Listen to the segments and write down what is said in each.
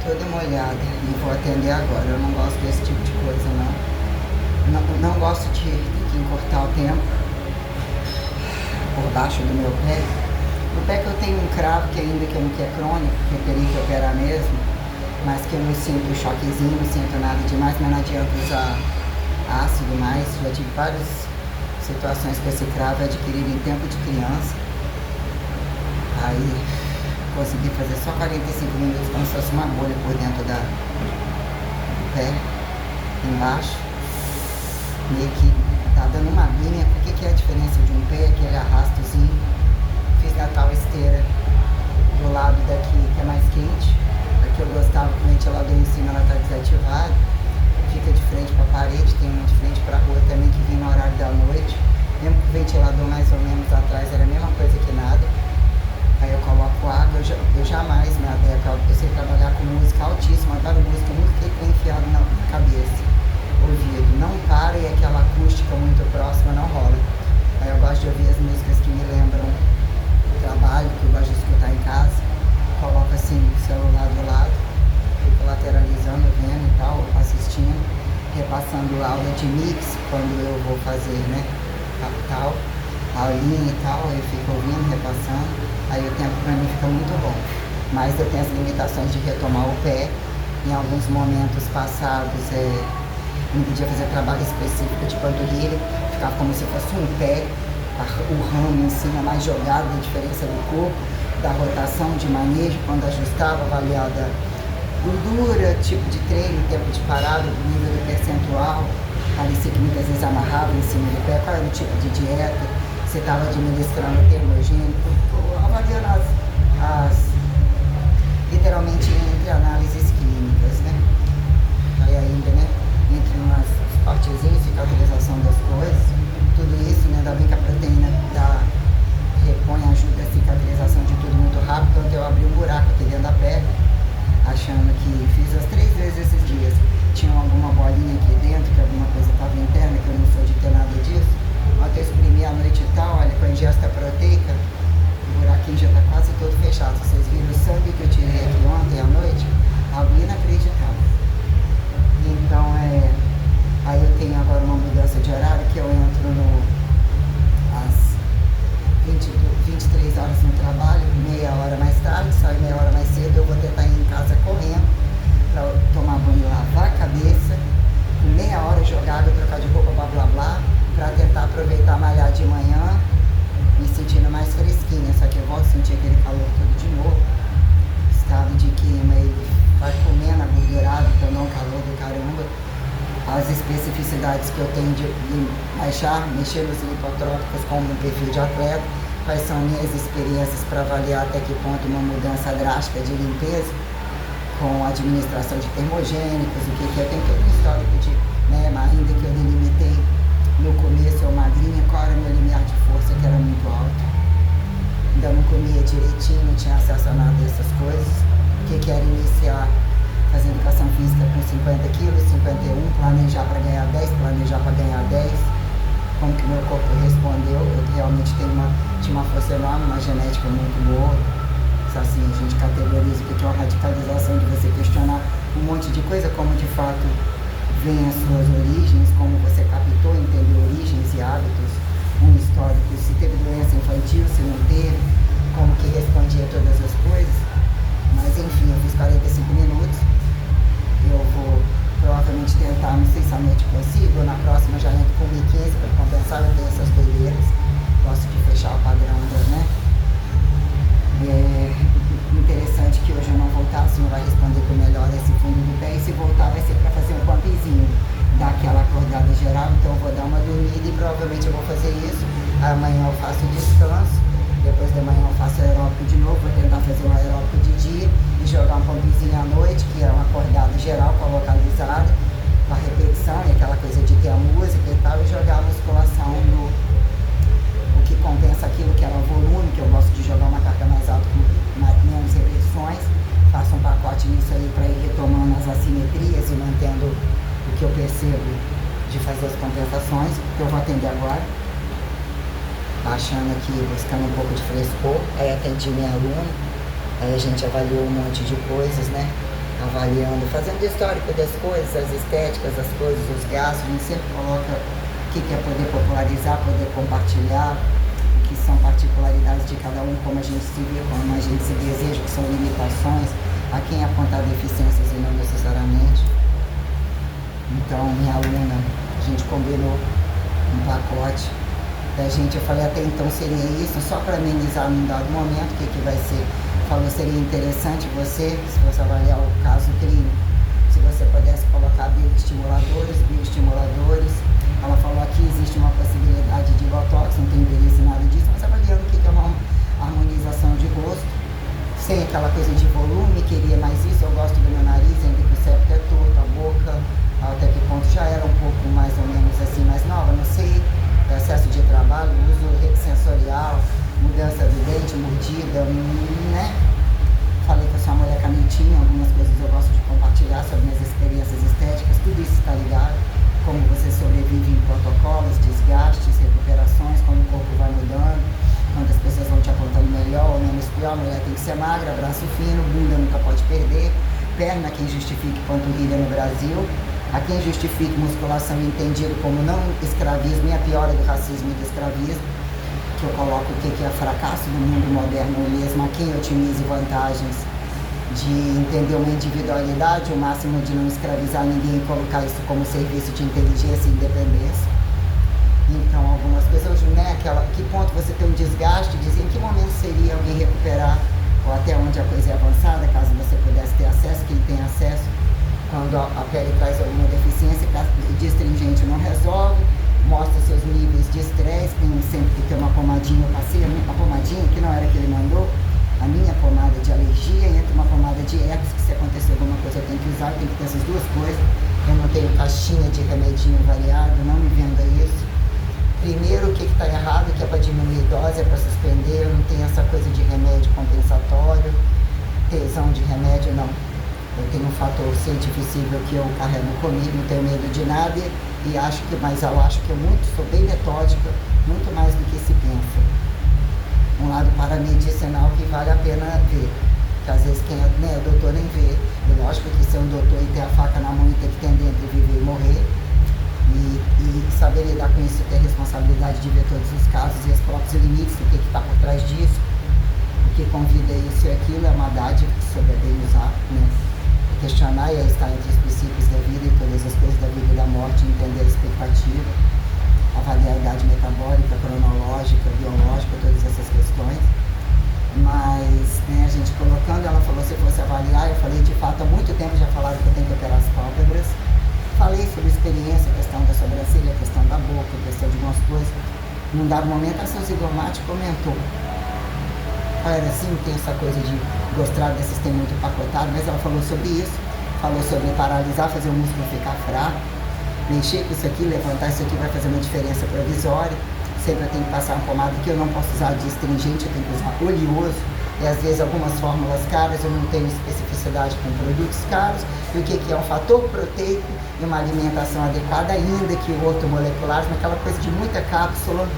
toda molhada e vou atender agora. Eu não gosto desse tipo de coisa, não. Não gosto de ter que encurtar o tempo por baixo do meu pé. No pé que eu tenho um cravo que ainda que é crônico, que eu teria que operar mesmo, mas que eu não sinto choquezinho, não sinto nada demais, mas não adianta usar ácido mais. Já tive várias situações com esse cravo adquirido em tempo de criança. Aí consegui fazer só 45 minutos, como se fosse uma bolha por dentro do pé, embaixo. Meio que tá dando uma linha. Por que é a diferença de um pé, aquele arrastozinho? Fiz na tal esteira do lado daqui, que é mais quente. Aqui eu gostava que o ventilador em cima ela tá desativado. Fica de frente para a parede, tem uma de frente para a rua também que vem no horário da noite. Mesmo que o ventilador mais ou menos atrás era a mesma coisa que nada. Aí eu coloco água, eu jamais me adequo, eu sei trabalhar com música altíssima, adoro música, nunca fiquei enfiado na cabeça, ouvido, não para e aquela acústica muito próxima não rola. Aí eu gosto de ouvir as músicas que me lembram o trabalho, que eu gosto de escutar em casa, coloco assim o celular do lado, fico lateralizando, vendo e tal, assistindo, repassando aula de mix quando eu vou fazer, né, tal, aulinha e tal, eu fico ouvindo, repassando. Aí o tempo para mim fica muito bom, mas eu tenho as limitações de retomar o pé. Em alguns momentos passados não podia fazer trabalho específico de panturrilha, ficava como se fosse um pé, o ramo em cima mais jogado, a diferença do corpo, da rotação de manejo, quando ajustava, avaliada gordura, tipo de treino, tempo de parada, nível do percentual, parecia que muitas vezes amarrava em cima do pé, qual era o tipo de dieta, você estava administrando termogênico, avaliando literalmente entre análises clínicas, né? Aí ainda, né? Entre umas cortezinhas, cicatrização das coisas, tudo isso, né? Ainda bem que a proteína repõe, ajuda a cicatrização de tudo muito rápido. Então eu abri um buraco aqui dentro da pele, achando que fiz as 3 vezes esses dias. Tinha alguma bolinha aqui dentro, que alguma coisa estava interna, que eu não sou de ter nada disso. Ontem eu exprimi à noite e tal, olha, com a ingesta proteica, o buraquinho já está quase todo fechado. Vocês viram o sangue que eu tirei aqui ontem à noite? Algo inacreditável. Então, aí eu tenho agora uma mudança de horário, que eu entro às 23 horas no trabalho, meia hora mais tarde, saio meia hora mais cedo. Eu vou tentar ir em casa correndo, para tomar banho, lavar a cabeça, com meia hora jogar água, trocar de roupa, blá blá blá, para tentar aproveitar, malhar de manhã, me sentindo mais fresquinha. Só que eu volto a sentir aquele calor todo de novo, estado de queima, e vai comendo a gordurada, então dá um calor do caramba. As especificidades que eu tenho de baixar, mexer nos lipotrópicos como um perfil de atleta, quais são minhas experiências para avaliar até que ponto uma mudança drástica de limpeza, com administração de termogênicos, o que eu tenho todo um histórico de, né, ainda que eu delimitei no começo, eu magrinha, qual era o meu limiar de força, que era muito alto. Ainda não comia direitinho, não tinha acesso a nada dessas coisas. O que era iniciar fazendo educação física com 50 quilos, 51, planejar para ganhar 10, planejar para ganhar 10. Como que meu corpo respondeu, eu realmente tinha uma força enorme, uma genética muito boa. Assim, a gente categoriza o que é uma radicalização, de você questionar um monte de coisa, como de fato vem as suas origens, como você captou, entendeu origens e hábitos, um histórico, se teve doença infantil, se não teve, como que respondia todas as coisas. Mas enfim, eu fiz 45 minutos, eu vou provavelmente tentar, não sei se à noite consigo, ou na próxima já entro com 1.015 para compensar, eu tenho essas doideiras, gosto de fechar o padrão das, né? Interessante que hoje eu não voltar, se não vai responder com melhor esse fundo do pé, e se voltar vai ser para fazer um pumpzinho, dar aquela acordada geral. Então eu vou dar uma dormida e provavelmente eu vou fazer isso. Amanhã eu faço descanso, depois de manhã eu faço aeróbico de novo, vou tentar fazer um aeróbico de dia e jogar um pumpzinho à noite, que é uma acordada geral com a localizada, com a repetição e aquela coisa de ter a música e tal, e jogar a musculação no que compensa aquilo que era o volume, que eu gosto de jogar uma carga mais alta com menos repetições. Faço um pacote nisso aí para ir retomando as assimetrias e mantendo o que eu percebo de fazer as compensações, que eu vou atender agora. Baixando aqui, buscando um pouco de frescor. Aí atendi minha aluna, aí a gente avaliou um monte de coisas, né? avaliando, fazendo histórico das coisas, as estéticas, as coisas, os gastos. A gente sempre coloca o que é poder popularizar, poder compartilhar, o que são particularidades de cada um, como a gente se vê, como a gente se deseja, que são limitações, a quem apontar deficiências e não necessariamente. Então, minha aluna, a gente combinou um pacote da gente, eu falei, até então seria isso, só para amenizar num dado momento, o que vai ser? Falou, seria interessante você, se você avaliar o caso clínico, se você pudesse colocar bioestimuladores. Ela falou, aqui existe uma possibilidade de botox, não tem interesse em nada disso, mas avaliando o que é uma harmonização de rosto, sem aquela coisa de volume, queria mais isso, eu gosto do meu nariz, ainda que o septo é torto, a boca, até que ponto já era um pouco mais ou menos assim, mais nova, não sei, excesso de trabalho, uso sensorial, mudança do dente, mordida, né? Falei que eu sou uma mulher camintinha, algumas coisas eu gosto de compartilhar sobre minhas experiências estéticas, tudo isso está ligado, como você sobrevive em protocolos, desgastes, recuperações, como o corpo vai mudando, quando as pessoas vão te apontando melhor ou menos pior, a mulher tem que ser magra, braço fino, bunda nunca pode perder, perna quem justifique panturrilha no Brasil, a quem justifique musculação entendido como não escravismo e a piora do racismo e do escravismo, que eu coloco o que é fracasso no mundo moderno mesmo, a quem otimize vantagens de entender uma individualidade, o máximo de não escravizar ninguém e colocar isso como serviço de inteligência e independência. Então, algumas coisas, né, que ponto você tem um desgaste, dizer em que momento seria alguém recuperar, ou até onde a coisa é avançada, caso você pudesse ter acesso, quem tem acesso, quando a pele traz alguma deficiência, de astringente não resolve, mostra seus níveis de estresse, tem sempre que ter uma pomadinha, eu passei a pomadinha, que não era que ele mandou, a minha pomada de alergia, entre uma pomada de herpes, que se acontecer alguma coisa eu tenho que usar, tem que ter essas duas coisas, eu não tenho caixinha de remedinho variado, não me venda isso. Primeiro, o que está errado, que é para diminuir dose, é para suspender, eu não tenho essa coisa de remédio compensatório, tesão de remédio, não. Eu tenho um fator cientificível que eu carrego comigo, não tenho medo de nada, mas eu acho que sou bem metódica, muito mais do que se pensa. Um lado paramedicinal que vale a pena ver, que às vezes quem é doutor nem vê. E lógico que ser um doutor e ter a faca na mão e ter que entender entre viver e morrer, e saber lidar com isso, ter responsabilidade de ver todos os casos e os próprios limites, o que está por trás disso, o que convida isso e aquilo, é uma dádiva que souber bem usar, né? Questionar e estar entre os princípios da vida e todas as coisas da vida e da morte, entender a expectativa, avaliar a idade metabólica, cronológica, biológica, todas essas questões. Mas, né, a gente colocando, ela falou, se fosse avaliar, eu falei, de fato, há muito tempo já falaram que eu tenho que operar as pálpebras. Falei sobre experiência, a questão da sobrancelha, a questão da boca, a questão de algumas coisas. Num dado momento, a Suzy Gormati comentou. Era assim, tem essa coisa de gostar desse sistema muito empacotado, mas ela falou sobre isso, falou sobre paralisar, fazer o músculo ficar fraco, mexer com isso aqui, levantar isso aqui vai fazer uma diferença provisória, sempre eu tenho que passar uma pomada que eu não posso usar de astringente, eu tenho que usar oleoso, e às vezes algumas fórmulas caras eu não tenho especificidade com produtos caros, e o que é um fator proteico e uma alimentação adequada, ainda que o outro molecular, mas aquela coisa de muita cápsula,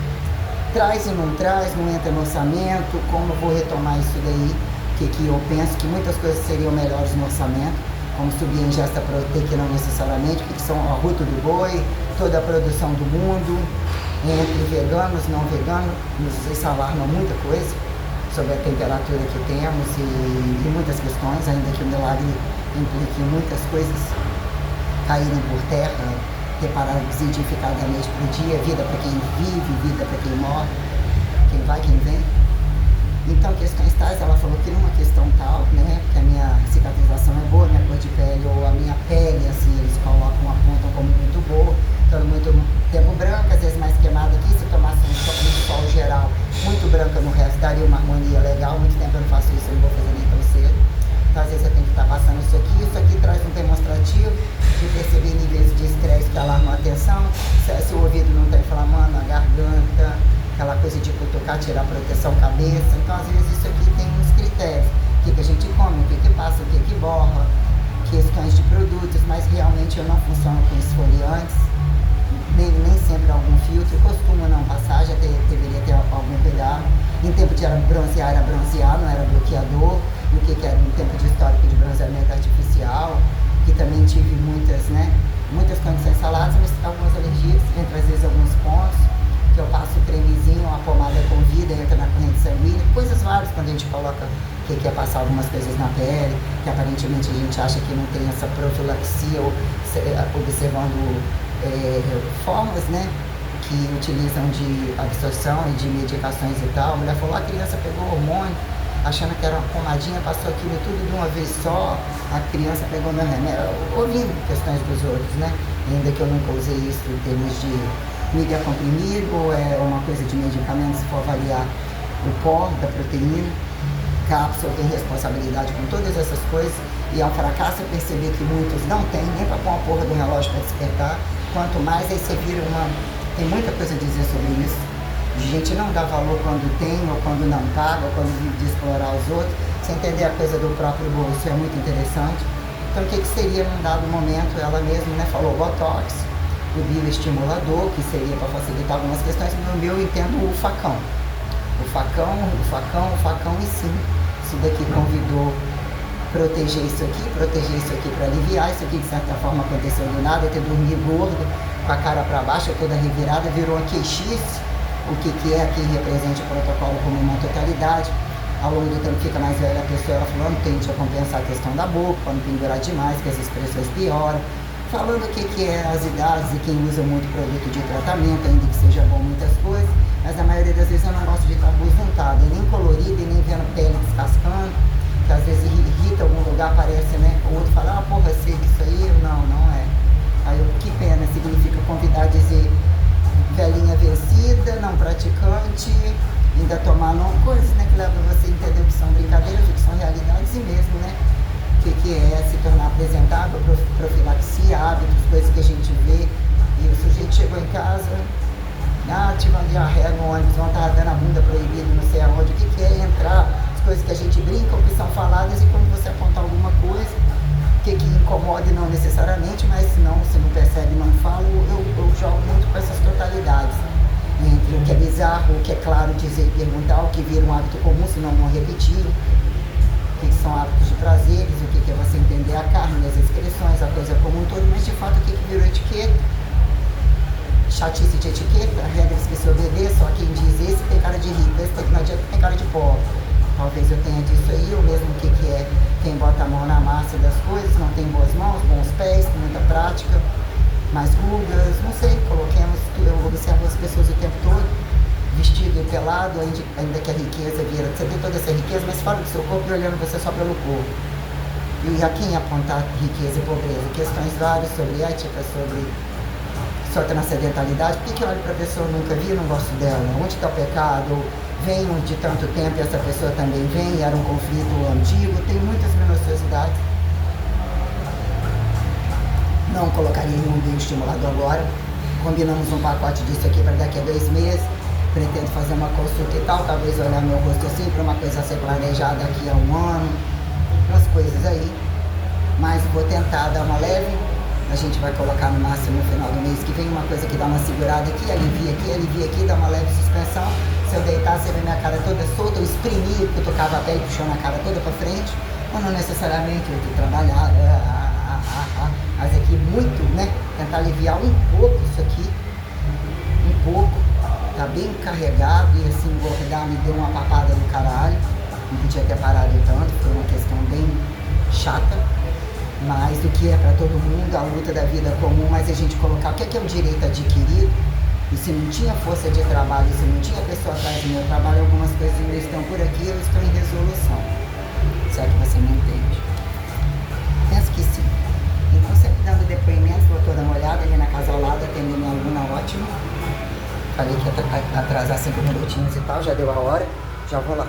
traz e não traz, não entra no orçamento, como eu vou retomar isso daí, que eu penso que muitas coisas seriam melhores no orçamento, como subir a ingesta proteica não necessariamente, que são a ruta do boi, toda a produção do mundo, entre veganos, não veganos, nos alarma muita coisa sobre a temperatura que temos e muitas questões, ainda que o milagre implique muitas coisas caírem por terra, ter parasiticadamente por dia, vida para quem vive, vida para quem morre, quem vai, quem vem. Então, questões tais, ela falou que numa questão tal, né, que a minha cicatrização é boa, minha cor de pele, ou a minha pele, assim, eles colocam, apontam como muito boa, então muito tempo branco, às vezes mais queimada aqui, se tomasse um sol geral, muito branca no resto, daria uma harmonia legal, muito tempo eu não faço isso, eu não vou fazer nem tão cedo. Então, às vezes eu tenho que estar passando isso aqui traz um demonstrativo de perceber níveis de estresse que alarmam a atenção, se o ouvido não está inflamando, a garganta, aquela coisa de cutucar, tirar a proteção cabeça. Então, às vezes isso aqui tem uns critérios, o que a gente come, o que passa, o que borra, questões de produtos, mas realmente eu não funciono com esfoliantes, nem sempre algum filtro, costumo não passar, já deveria ter algum cuidado. Em tempo de bronzear, era bronzear, não era bloqueador. O que era um tempo de histórico de bronzeamento artificial, que é passar algumas coisas na pele, que aparentemente a gente acha que não tem essa profilaxia, ou observando formas, né, que utilizam de absorção e de medicações e tal. A mulher falou, a criança pegou hormônio, achando que era uma pomadinha, passou aquilo tudo de uma vez só, a criança pegou meu remédio, ouvindo questões dos outros, né? Ainda que eu nunca usei isso em termos de mídia comprimido, ou é uma coisa de medicamento, se for avaliar o pó da proteína, cápsula tem responsabilidade com todas essas coisas, e é um fracasso perceber que muitos não têm nem para pôr a porra do relógio para despertar, quanto mais aí você vira tem muita coisa a dizer sobre isso. A gente não dá valor quando tem, ou quando não paga, ou quando vive de explorar os outros. Você entender a coisa do próprio bolso é muito interessante. Então, o que seria, num dado momento, ela mesma, né, falou Botox, o bioestimulador, que seria para facilitar algumas questões. No meu, eu entendo o facão. O facão e sim. Isso daqui convidou proteger isso aqui para aliviar. Isso aqui, de certa forma, aconteceu do nada, ter dormido gordo, com a cara para baixo, toda revirada, virou uma queixice. O que é que representa o protocolo como uma totalidade. Ao longo do tempo fica mais velha a pessoa, ela falando, tende a compensar a questão da boca, para não pendurar demais, que as expressões pioram. Falando o que é as idades e quem usa muito produto de tratamento, ainda que seja bom muitas coisas, mas na maioria das vezes eu não gosto de estar juntada, nem colorida, e nem vendo pele descascando, que às vezes irrita algum lugar, parece, né? O outro fala, porra, sei que isso aí, não é. Aí eu, que pena, significa convidar a dizer velhinha vencida, não praticante, ainda tomar coisas, né, que levam você a entender o que são brincadeiras, o que são realidades e mesmo, né, o que é se tornar apresentável, profilaxia, hábitos, coisas que a gente vê. E o sujeito chegou em casa, tive uma diarreia no ônibus, não estava dando a bunda proibida, não sei aonde, o que é entrar, as coisas que a gente brinca, o que são faladas, e quando você apontar alguma coisa, que incomode não necessariamente, mas se não percebe, não fala, eu jogo muito com essas totalidades, entre o que é bizarro, o que é claro dizer e perguntar, o que vira um hábito comum, senão não repetir, o que são hábitos de prazeres, o que é você entender a carne, as expressões, a coisa como um todo, mas de fato o que virou etiqueta, chatice de etiqueta, regras que se obedeçam, só quem diz esse tem cara de rico, esse não adianta tem cara de pobre. Talvez eu tenha disso aí, ou mesmo o que é quem bota a mão na massa das coisas, não tem boas mãos, bons pés, tem muita prática, mais rugas, não sei, coloquemos, eu observo as pessoas o tempo todo, vestido e pelado, ainda que a riqueza vira, você tem toda essa riqueza, mas fora do seu corpo e olhando você só pelo corpo. E a quem apontar riqueza e pobreza? Questões várias sobre ética, sobre sua transcendentalidade. Por que eu olho para a pessoa, nunca vi, não gosto dela? Onde está o pecado? Venho de tanto tempo e essa pessoa também vem, era um conflito antigo, tem muitas minuciosidades. Não colocaria nenhum bioestimulador agora. Combinamos um pacote disso aqui para daqui a 2 meses. Pretendo fazer uma consulta e tal, talvez olhar meu rosto assim para uma coisa a ser planejada daqui a 1 ano, umas coisas aí. Mas vou tentar dar uma leve. A gente vai colocar no máximo no final do mês que vem uma coisa que dá uma segurada aqui, alivia aqui, dá uma leve suspensão. Se eu deitar, você vê minha cara toda solta, eu exprimi, cutucava a pele, puxando a cara toda pra frente. Ou não necessariamente, eu tenho que trabalhar, mas aqui muito, né? Tentar aliviar um pouco isso aqui, um pouco. Tá bem carregado e assim, engordar me deu uma papada do caralho. Não podia ter parado tanto, foi uma questão bem chata. Mas o que é para todo mundo, a luta da vida comum, mas a gente colocar o que é o direito adquirido, e se não tinha força de trabalho, se não tinha pessoa atrás do meu trabalho, algumas coisas ainda estão por aqui, eu estou em resolução. Será que você me entende? Penso que sim. Então, sempre dando depoimentos, vou toda uma olhada ali na casa ao lado, atendendo minha aluna, ótimo. Falei que ia atrasar 5 minutinhos e tal, já deu a hora, já vou lá.